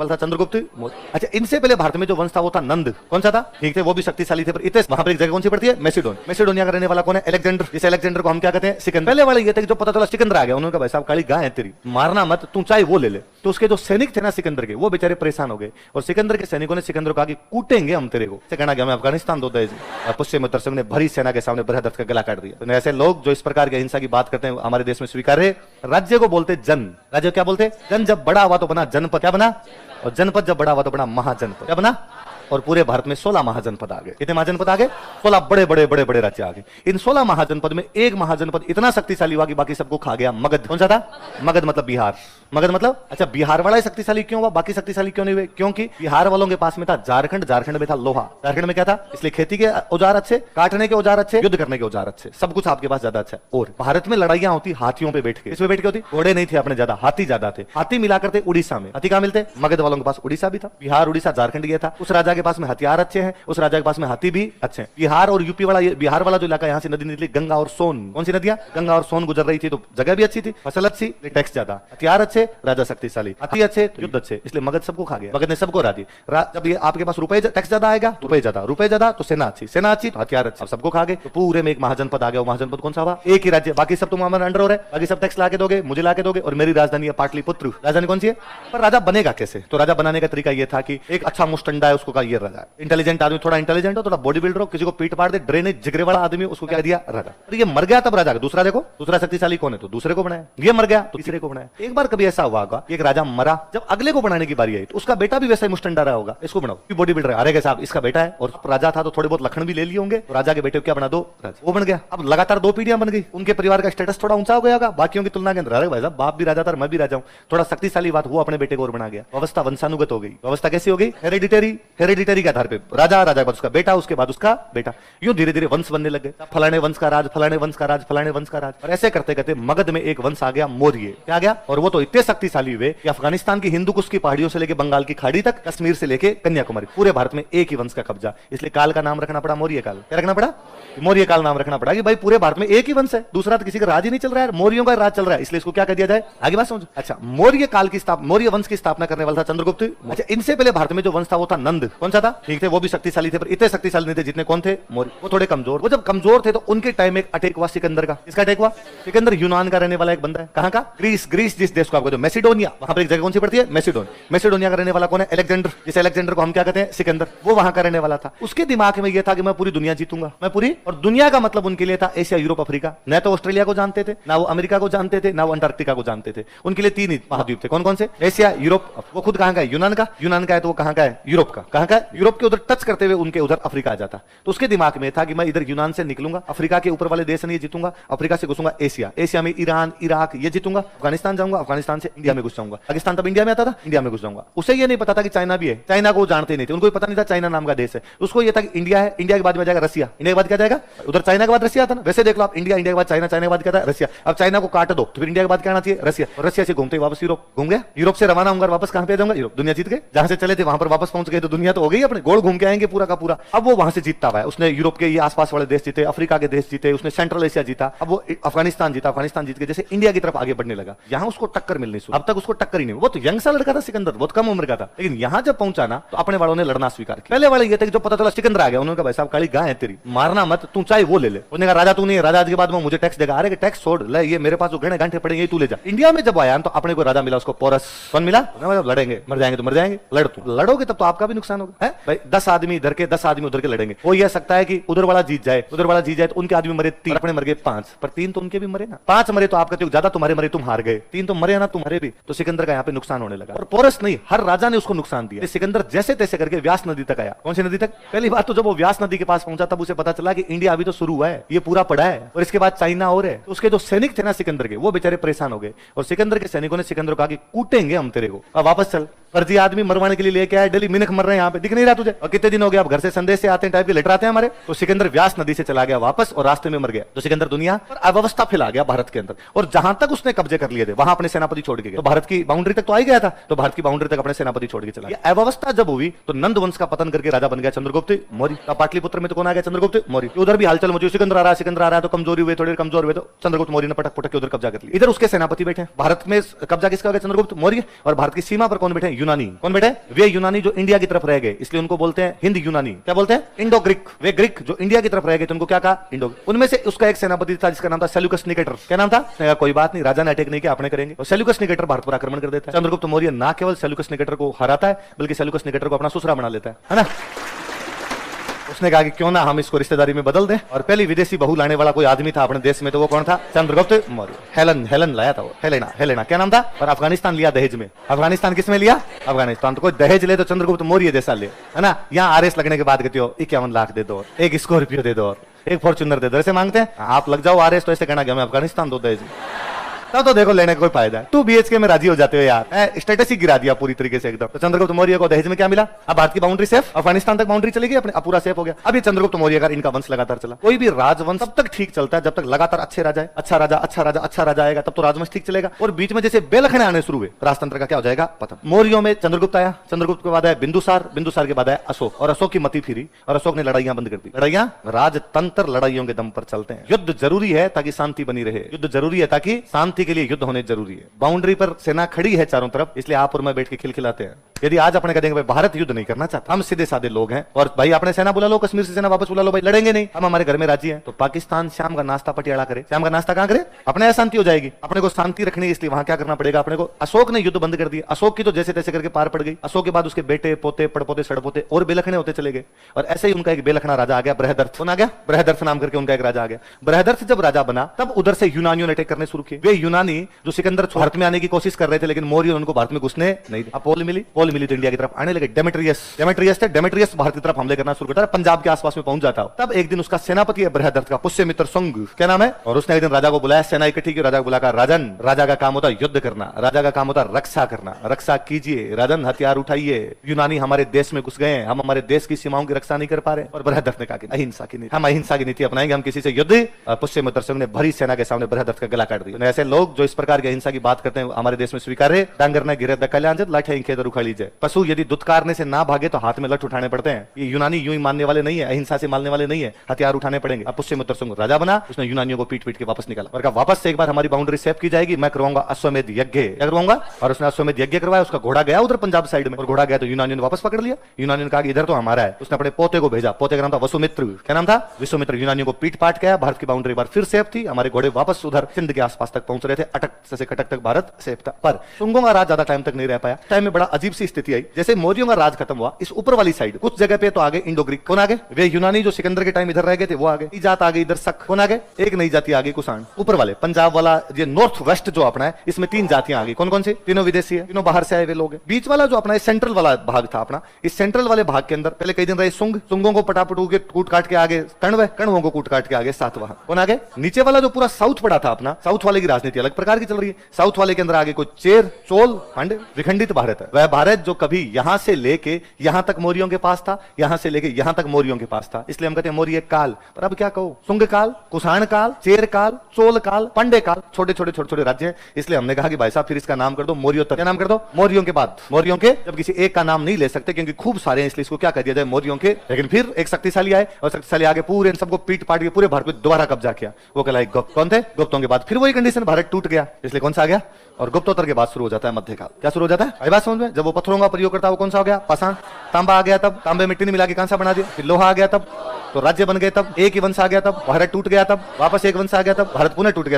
था चंद्रगुप्त मौर्य। अच्छा, इनसे पहले भारत में जो वंश था वो था नंद। कौन सा था? ठीक थे, वो भी शक्तिशाली थे, पर इतने वहां पर एक जगह कौन सी पड़ती है? मैसिडोन। मैसिडोनिया का रहने वाला कौन है? अलेक्जेंडर। जिस अलेक्जेंडर को हम क्या कहते हैं? सिकंदर। पहले वाले ये थे कि जो पता चला सिकंदर आ गया, उन्होंने कहा भाई साहब काली गाय है तेरी, मारना मत, तू चाहे वो ले ले। तो उसके जो सैनिक थे ना सिकंदर के, वो बेचारे परेशान हो गए और सिकंदर के सैनिकों ने सिकंदर को कहा कि कूटेंगे हम तेरे को। कहना गया मैं अफगानिस्तान दो दहेज। पुष्य में दर्शक ने भरी सेना के सामने बृहद का गला काट दिया। तो ऐसे लोग जो इस प्रकार की हिंसा की बात करते हैं हमारे देश में स्वीकार्य। राज्य को बोलते जन, राज्य क्या बोलते? जन। जब बड़ा हुआ तो बना जनपद, क्या बना? और जनपद जब बड़ा हुआ तो बड़ा महाजनपद, क्या बना? और पूरे भारत में 16 महाजनपद आ गए। कितने महाजनपद आ गए? 16 बड़े बड़े बड़े बड़े राज्य आ गए। इन 16 महाजनपद में एक महाजनपद इतना शक्तिशाली हुआ कि बाकी सबको खा गया, मगध। कौन सा था? मगध मतलब बिहार। मगध मतलब, अच्छा बिहार वाला ही शक्तिशाली क्यों हुआ, बाकी शक्तिशाली क्यों नहीं हुए? क्योंकि बिहार वालों के पास में था झारखंड, झारखंड में था लोहा। झारखंड में क्या था? इसलिए खेती के औजार अच्छे, काटने के औजार अच्छे, युद्ध करने के औजार अच्छे, सब कुछ आपके पास ज्यादा अच्छा है। और भारत में लड़ाइयां होती हाथियों पे बैठ के। इसमें बैठ के होती, घोड़े नहीं थे अपने ज्यादा, हाथी ज्यादा थे। हाथी मिला करते उड़ीसा में। हाथी कहां मिलते? मगध वालों के पास उड़ीसा भी था। बिहार उड़ीसा झारखंड गया था। उस राजा के पास में हथियार अच्छे हैं, उस राजा के पास में हाथी भी अच्छे हैं। बिहार और यूपी वाला, बिहार वाला जो इलाका, यहाँ से नदी निकली गंगा और सोन। कौन सी नदियां? गंगा और सोन गुजर रही थी, तो जगह भी अच्छी थी, फसल अच्छी, टैक्स ज्यादा, हथियार अच्छे, राजा शक्तिशाली, हाथी अच्छे तो युद्ध अच्छे, इसलिए मगध सबको खा गया। मगध ने सबको हरा दिया। जब ये आपके पास रुपए टैक्स ज्यादा आएगा, रुपए ज्यादा, रुपए ज्यादा तो सेना अच्छी, सेना अच्छी तो हथियार अच्छे, सबको खा गए। तो पूरे में एक महाजनपद आ गया। महाजनपद कौन सा हुआ? एक ही राज्य, बाकी सब तुम हमारे अंडर हो रहे, बाकी सब टैक्स लाके दोगे, मुझे लाके दोगे, और मेरी राजधानी है पाटलिपुत्र। राजधानी कौन सी है? पर राजा बनेगा कैसे? तो राजा बनाने का तरीका ये था कि एक अच्छा मुस्टंडा है, उसको कहा ये राजा। इंटेलिजेंट आदमी, थोड़ा इंटेलिजेंट हो, थोड़ा बॉडी बिल्डर हो, किसी को पीट पाड़ दे, ड्रेनेज जिगरे वाला आदमी, उसको क्या दिया? राजा। और ये मर गया तब राजा का, दूसरा देखो, दूसरा शक्तिशाली कौन है? तो दूसरे को बनाया। ये मर गया तो तीसरे को बनाया। एक बार कभी ऐसा हुआ होगा, एक राजा मरा, जब अगले को बनाने की बारी आई तो उसका बेटा भी वैसा ही मुस्टंडा रहा होगा, इसको बनाओ, बॉडी बिल्डर। अरे साहब इसका बेटा है, और राजा था तो थोड़े बहुत लखन भी ले लिए होंगे, तो राजा के बेटे को क्या बना दो? राजा। वो बन गया। अब लगातार 2 पीढ़ियां बन गई, उनके परिवार का स्टेटस थोड़ा ऊंचा हो गया होगा बाकियों की तुलना के अंदर। अरे भाई साहब बाप भी राजा था, मैं भी राजा हूं, थोड़ा शक्तिशाली बात, वो अपने बेटे को और बना गया। व्यवस्था वंशानुगत हो गई। व्यवस्था कैसी हो गई? हेरिडिटरी। हेरिडिटरी के आधार पे राजा, राजा के बाद उसका बेटा, उसके बाद उसका बेटा, यूं धीरे धीरे वंश बनने लगे। फलाने वंश का राज, फलाने वंश का राज, फलाने वंश का राज। और ऐसे करते करते मगध में एक वंश आ गया, मौर्य। क्या आ गया? और वो तो इतने शक्तिशाली हुए कि अफगानिस्तान की हिंदू कुश की पहाड़ियों से लेकर बंगाल की खाड़ी तक, कश्मीर से लेकर कन्याकुमारी, पूरे भारत में एक ही वंश का कब्जा। इसलिए काल का नाम रखना पड़ा मौर्य काल। क्या रखना पड़ा? मौर्य काल नाम रखना पड़ा कि भाई पूरे भारत में एक ही वंश है, दूसरा तो किसी का राज ही नहीं चल रहा है, मौर्यों का राज चल रहा है, इसलिए इसको क्या कर दिया जाए? आगे बात समझो। अच्छा, मौर्य काल की मौर्य वंश की स्थापना करने वाला था चंद्रगुप्त। अच्छा, इनसे पहले भारत में जो वंश था वो था नंद। कौन सा था? ठीक थे, वो भी शक्तिशाली थे, पर इतने शक्तिशाली नहीं थे जितने कौन थे? मौर्य। वो थोड़े कमजोर। वो जब कमजोर थे तो उनके टाइम एक अटैक हुआ सिकंदर का। किसका अटैक हुआ? सिकंदर यूनान का रहने वाला एक बंदा है। कहां का? ग्रीस। ग्रीस जिस देश को आपको, जो मैसिडोनिया, वहां पर एक जगह कौन सी पड़ती है? मैसिडोन। मैसिडोनिया का रहने वाला कौन है? अलेक्जेंडर। जिस अलेक्जेंडर को हम क्या कहते हैं? सिकंदर। वो वहां का रहने वाला था। उसके दिमाग में यह था कि मैं पूरी दुनिया जीतूंगा, मैं पूरी, और दुनिया का मतलब उनके लिए था एशिया, यूरोप, अफ्रीका। न तो ऑस्ट्रेलिया को जानते थे, ना वो अमेरिका को जानते थे, ना वो अंटार्कटिका को जानते थे। उनके लिए 3 ही महाद्वीप थे। कौन कौन से? Asia, Europe. वो खुद कहां का है? यूनान का। यूनान का है तो वो कहां का है? यूरोप का। कहां का है? यूरोप के उधर टच करते हुए उनके उधर अफ्रीका आ जाता। तो उसके दिमाग में था कि मैं इधर यूनान से निकलूंगा, अफ्रीका के ऊपर वाले देश नहीं जीतूंगा, अफ्रीका से घुसूंगा एशिया, एशिया में ईरान, इराक ये जीतूंगा, अफगानिस्तान जाऊंगा, अफगानिस्तान से इंडिया में घुस जाऊंगा। पाकिस्तान तब इंडिया में आता था, इंडिया में घुस जाऊंगा। उसे ये नहीं पता था कि चाइना भी है, चाइना को जानते नहीं थे, उनको पता नहीं था चाइना नाम का देश है। उसको ये था कि इंडिया है, इंडिया के बाद में जाएगा रसिया, इंडिया के बाद क्या जाएगा? उधर चाइना के बाद रसिया था ना। वैसे देख लो आप, इंडिया, इंडिया के बाद चाइना, चाइना के बाद क्या था? रसिया। अब चाइना को काट दो तो फिर इंडिया के बाद क्या आना चाहिए? रसिया। और रसिया से घूमते वापस यूरोप घूम गया, यूरोप से रवाना होंगे वापस कहां पे जाऊंगा? यूरोप। दुनिया जीत गए, जहां से चले थे वहां पर वापस पहुंच गए, तो दुनिया तो हो गई अपने, गोल घूम के आएंगे पूरा का पूरा। अब वो वहां से जीतता हुआ है, उसने यूरोप के ये आसपास वाले देश जीते, अफ्रीका के देश जीते, उसने सेंट्रल एशिया जीता। अब वो अफगानिस्तान जीता, अफगानिस्तान जीत के जैसे इंडिया की तरफ आगे बढ़ने लगा, यहां उसको टक्कर मिलनी शुरू। अब तक उसको टक्कर ही नहीं। वो तो यंग सा लड़का था सिकंदर, बहुत कम उम्र का था, लेकिन यहां जब पहुंचा ना तो अपने वालों ने लड़ना स्वीकार किया। पहले वाले ये थे कि जो पता चला सिकंदर आ गया, उन्होंने कहा भाई साहब काली गाय है तेरी, मारना मत, तू चाहे वो ले ले। उन्होंने कहा राजा तू नहीं है, राजा आज के बाद में मुझे टैक्स देगा। अरे टैक्स छोड़, ले ये मेरे पास जो गहने घंटे पड़े ये तू ले जा। इंडिया में जब आया तो अपने को राजा मिला, उसको पोरस। कौन मिला? लड़ेंगे, मर जाएंगे तो मर जाएंगे, लड़ तू, लड़ोगे तब तो आपका भी नुकसान होगा है भाई। 10 आदमी इधर के, 10 आदमी उधर के लड़ेंगे। हो यह सकता है कि उधर वाला जीत जाए, उधर वाला जीत जाए तो उनके आदमी मरे 3, अपने मर गए 5, पर 3 तो उनके भी मरे ना। 5 मरे तो आप कहते हो ज्यादा तुम्हारे मरे, तुम हार गए। 3 तो मरे ना तुम्हारे भी। तो सिकंदर का यहाँ पे नुकसान होने लगा, और पोरस नहीं, हर राजा ने उसको नुकसान दिया। सिकंदर जैसे तैसे करके व्यास नदी तक आया। कौन सी नदी तक? पहली बात तो जब वो व्यास नदी के पास पहुंचा तब उसे पता चला कि इंडिया अभी तो शुरू हुआ है, ये पूरा पड़ा है, और इसके बाद चाइना और है। तो उसके जो सैनिक थे ना सिकंदर के, वो बेचारे परेशान हो गए, और सिकंदर के सैनिकों ने सिकंदर को कहा कि कूटेंगे हम तेरे को, अब वापस चल। फर्जी आदमी मरवाने के लिए लेके आए, डेली मिनख मर रहे हैं यहाँ पे। पे, दिख नहीं रहा तुझे? और कितने दिन हो गए अब घर से संदेश से आते हैं, टाइप के लेटर आते हैं हमारे। तो सिकंदर व्यास नदी से चला गया वापस और रास्ते में मर गया। तो सिकंदर दुनिया पर अव्यवस्था फैला गया भारत के अंदर, और जहां तक उसने कब्जे कर लिए थे वहां अपने सेनापति छोड़ के गया। तो भारत की बाउंड्री तक तो आ ही गया था, तो भारत की बाउंड्री तक अपने सेनापति छोड़ के चला गया। अव्यवस्था जब हुई तो नंद वंश का पतन करके राजा बन गया चंद्रगुप्त मौर्य। पाटलिपुत्र में तो कौन आ गया? चंद्रगुप्त मौर्य। उधर भी हालचाल मौजूद, सिकंदर आ रहा है, सिकंदर आ रहा है, तो कमजोरी हुए, थोड़े कमजोर हुए, तो चंद्रगुप्त मौर्य ने पटक पटक के उधर कब्जा कर लिया। इधर उसके सेनापति बैठे, भारत में कब्जा किसका हो गया? चंद्रगुप्त मौर्य। और भारत की सीमा पर कौन बैठे? यूनानी। कौन बैठे? वे यूनानी जो इंडिया की तरफ रह गए, इसलिए उनको बोलते हैं हिंद यूनानी। क्या बोलते हैं? Indo Greek. वे ग्रीक जो इंडिया की तरफ रह गए तो उनको क्या कहा? इंडो। उनमें से उसका एक सेनापति था जिसका नाम था सेल्यूकस निकेटर। क्या नाम था? कोई बात नहीं, राजा ने अटैक नहीं किया, अपने करेंगे। और सेल्यूकस निकेटर भारत पर आक्रमण कर देता है। चंद्रगुप्त मौर्य ना केवल सेल्यूकस निकेटर को हराता है बल्कि सेल्यूकस निकेटर को अपना ससुरा बना लेता है ना। उसने कहा कि क्यों ना हम इसको रिश्तेदारी में बदल दें, और पहली विदेशी बहू लाने वाला कोई आदमी था अपने देश में, तो वो कौन था? चंद्रगुप्त मौर्य। हेलन लाया था वो, हेलेना क्या नाम था? और अफगानिस्तान लिया दहेज में। अफगानिस्तान किसमें लिया? अफगानिस्तान। तो कोई दहेज ले तो चंद्रगुप्त मौर्य जैसा ले, है ना। यहाँ आरएस लगने के बाद कहते हो 51 लाख दे दो, एक स्कॉर्पियो दे दो, एक फॉर्च्यूनर दे दो, ऐसे मांगते हैं। आप लग जाओ आरएस तो ऐसे कहना कि हमें अफगानिस्तान दो दहेज, तब तो देखो लेने का कोई फायदा है। 2 BHK में राजी हो जाते हो यार, स्टेटस ही गिरा दिया पूरी तरीके से एकदम। तो चंद्रगुप्त मौर्य को दहेज में क्या मिला? अब भारत की बाउंड्री सेफ, अफगानिस्तान तक बाउंड्री चली गई, अपने पूरा सेफ हो गया। अब ये चंद्रगुप्त मौर्य का इनका वंश लगातार चला। कोई भी राजवंश तब तक ठीक चलता है जब तक लगातार अच्छे राजा है, अच्छा राजा आएगा तब तो राजवंश ठीक चलेगा। और बीच में जैसे बेलखने आने शुरू हुए, राजतंत्र का क्या हो जाएगा? पतन। मौर्यों में चंद्रगुप्त आया, चंद्रगुप्त के बाद आया बिंदुसार, बिंदुसार के बाद आया अशोक, और अशोक की मति फिरी और अशोक ने लड़ाइयां बंद कर दी। लड़ाइयां राजतंत्र लड़ाइयों के दम पर चलते हैं। युद्ध जरूरी है ताकि शांति बनी रहे, युद्ध जरूरी है ताकि शांति के लिए युद्ध होने जरूरी है। बाउंड्री पर सेना खड़ी है चारों तरफ, इसलिए आप और मैं बैठ के खिलखिलाते हैं। यदि आज अपने कह देंगे भाई भारत युद्ध नहीं करना चाहता, हम सीधे साधे लोग हैं, और भाई अपने सेना बुला लो, कश्मीर से सेना वापस बुला लो, भाई लड़ेंगे नहीं, हम हमारे घर में राजी हैं, तो पाकिस्तान शाम का नाश्ता पटियाला करे। शाम का नाश्ता कहां करे? अपने यहाँ शांति हो जाएगी। अपने को शांति रखनी है, इसलिए वहां क्या करना पड़ेगा अपने को? अशोक ने युद्ध बंद कर दिया। अशोक की तो जैसे तैसे करके पार पड़ गई। अशोक के बाद उसके बेटे, पोते, पड़पोते, सड़पोते और बेलखने होते चले गए। और ऐसे ही उनका एक बेलखना राजा आ गया, बृहदर्थ। कौन आ गया? बृहदर्थ नाम करके उनका एक राजा आ गया। बृहदर्थ जब राजा बना तब उधर से यूनानियों ने अटैक करने शुरू किए। वे यूनानी जो सिकंदर भारत में आने की कोशिश कर रहे थे, लेकिन मौर्य उनको भारत में घुसने नहीं दिया। पोल मिली तो इंडिया की तरफ आने लगे। डेमेट्रियस भारत की तरफ हमले करना शुरू करता है, पंजाब के आसपास में पहुंच जाता है। तब एक दिन उसका सेनापति है बृहदर्थ का, पुष्यमित्र शुंग, क्या नाम है? और उसने एक दिन राजा को बुलाया, सेना इकट्ठी की, राजा को बुलाकर, राजन, राजा का काम होता है युद्ध करना, राजा का काम होता है रक्षा करना, रक्षा कीजिए राजन, हथियार उठाइए, यूनानी हमारे देश में घुस गए हैं, हम हमारे देश की सीमाओं की रक्षा नहीं कर पा रहे। और बृहदर्थ ने कहा कि अहिंसा की नीति, हम अहिंसा की नीति अपनाएंगे, हम किसी से युद्ध। पुष्यमित्र शुंग ने भरी सेना के सामने बृहदर्थ का गला काट दिया। ऐसे लोग जो इस प्रकार की अहिंसा की बात करते हैं हमारे देश में स्वीकार्य। डांगर न गिरे कल्याण, लाठे खेतर उखाड़ी जाए। पशु यदि दुत्कारने से ना भागे तो हाथ में लठ उठाने पड़ते हैं। ये यूनानी यूं ही मानने वाले नहीं है, अहिंसा से मानने वाले नहीं है, हथियार उठाने पड़ेंगे। अब पुष्यमित्र शुंग राजा बना, उसने यूनानियों को पीट पीट के वापस निकाला और कहा वापस से एक बार हमारी बाउंड्री सेफ की जाएगी, मैं करवाऊंगा अश्वमेध यज्ञ, करवाऊंगा। और उसने अश्वमेध यज्ञ करवाया। उसका घोड़ा गया उधर पंजाब साइड में, और घोड़ा गया तो यूनानियों ने वापस पकड़ लिया। यूनानियों ने कहा कि इधर तो हमारा है। उसने अपने पोते को भेजा, पोते का नाम था वसुमित्र। क्या नाम था? विश्वामित्र। यूनानियों को पीट पाट गया, भारत की बाउंड्री बार फिर सेफ थी, हमारे घोड़े वापस उधर सिंध के आसपास तक पहुंच रहे थे, अटक से कटक तक भारत सेफ था। पर शुंगों का राज ज्यादा टाइम तक नहीं रह पाया। टाइम में बड़ा अजीब सी स्थिति आई। जैसे मौर्यों का राज खत्म हुआ, इस ऊपर वाली साइड कुछ जगह पे तो आगे इंडो ग्रीक। कौन आगे? वे यूनानी जो सिकंदर के टाइम इधर रह गए थे वो आगे। नई जात आ गई इधर शक। कौन आगे? एक नई जाति आ गई कुषाण। ऊपर वाले पंजाब वाला ये नॉर्थ वेस्ट जो अपना है, इसमें 3 जातियां आ गई। कौन कौन सी? तीनों विदेशी है, तीनों बाहर से आए हुए लोग हैं। बीच वाला जो अपना सेंट्रल वाला भाग था अपना, इस सेंट्रल वाले भाग के अंदर पहले कई दिन रहे सुंग, सुंगों को पटापटू के कूट काट के आगे कण्व, कण्वों को कूट काट के आगे सातवाहन। कौन आगे? नीचे वाला जो पूरा साउथ पड़ा था अपना, साउथ वाले की राजनीति अलग प्रकार की चल रही है। साउथ वाले के अंदर आगे कोई चेर, चोल, पांडे, विखंडित भारत है। वह भारत जो कभी यहां से लेके यहां तक मौर्यों के पास था, यहां से लेके यहां तक मौर्यों के पास था, इसलिए हम कहते हैं मौर्य काल। पर अब क्या कहो, सुंग काल, कुषाण काल, चेर काल, चोल काल, पांडे काल, छोटे छोटे राज्य हैं। इसलिए हमने कहा कि भाई साहब फिर इसका नाम कर दो मौर्योत्तर। क्या नाम कर दो? मौर्यों के बाद। मौर्यों के जब किसी एक का नाम नहीं ले सकते क्योंकि खूब सारे हैं, इसलिए इसको क्या कह दिया जाए? मौर्यों के। लेकिन फिर एक शक्तिशाली आए और शक्तिशाली आगे पूरे इन सबको पीट पाट के पूरे भारत को दोबारा कब्जा किया। वो कहलाए गुप्त। कौन थे? गुप्तों के बाद फिर वही कंडीशन, भारत टूट गया, इसलिए कौन सा आ गया? और गुप्तोत्तर के बाद शुरू हो जाता है मध्यकाल। क्या शुरू हो जाता है? आई बात समझ में? जब वो पत्थरों का प्रयोग करता है वो कौन सा हो गया? पाषाण। तांबा आ गया तब, तांबे मिट्टी ने मिला के कांसा बना दिया। फिर लोहा आ गया तब, तो राज्य बन गए तब, एक ही वंश आ गया तब, भारत टूट गया तब, वापस एक वंश आ गया तब, भारत पुनः टूट गया।